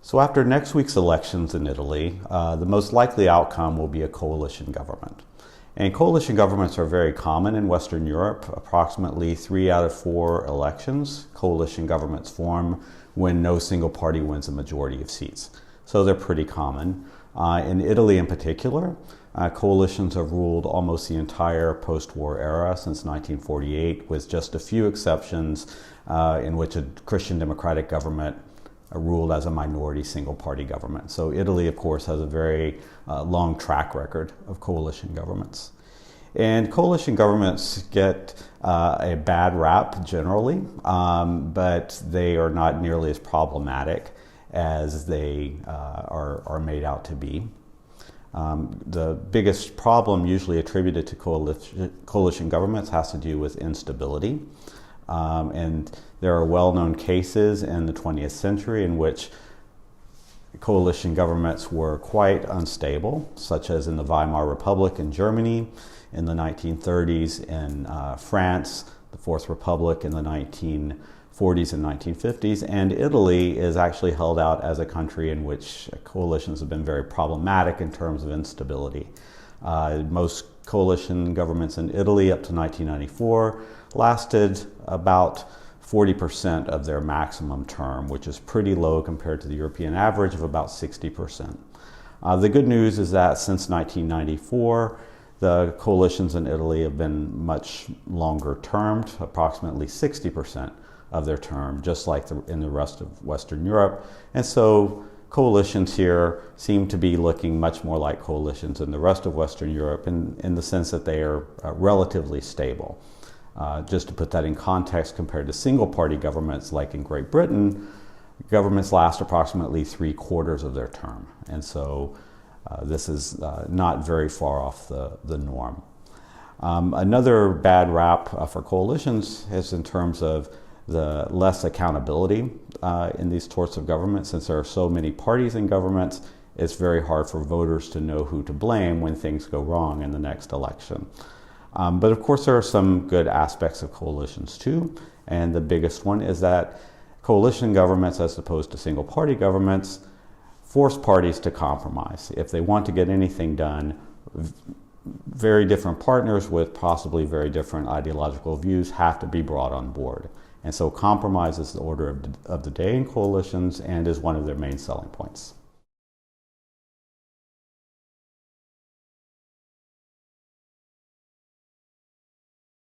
So after next week's elections in Italy, the most likely outcome will be a coalition government. And coalition governments are very common in Western Europe. Approximately 3 out of 4 elections, coalition governments form when no single party wins a majority of seats. So they're pretty common. In Italy in particular, coalitions have ruled almost the entire post-war era since 1948, with just a few exceptions in which a Christian democratic government ruled as a minority single-party government. So Italy, of course, has a very long track record of coalition governments. And coalition governments get a bad rap generally, but they are not nearly as problematic as they are made out to be. The biggest problem usually attributed to coalition governments has to do with instability. And there are well-known cases in the 20th century in which coalition governments were quite unstable, such as in the Weimar Republic in Germany, in the 1930s in France, the Fourth Republic in the 1940s and 1950s, and Italy is actually held out as a country in which coalitions have been very problematic in terms of instability. Most coalition governments in Italy up to 1994 lasted about 40% of their maximum term, which is pretty low compared to the European average of about 60%. The good news is that since 1994, the coalitions in Italy have been much longer termed, approximately 60% of their term, just like in the rest of Western Europe. And so coalitions here seem to be looking much more like coalitions in the rest of Western Europe in the sense that they are relatively stable. Just to put that in context, compared to single-party governments like in Great Britain, governments last approximately 3/4 of their term. And so this is not very far off the norm. Another bad rap for coalitions is in terms of the less accountability in these sorts of governments. Since there are so many parties in governments, it's very hard for voters to know who to blame when things go wrong in the next election. But of course there are some good aspects of coalitions too, and the biggest one is that coalition governments, as opposed to single party governments, force parties to compromise. If they want to get anything done, very different partners with possibly very different ideological views have to be brought on board. And so compromise is the order of the day in coalitions and is one of their main selling points.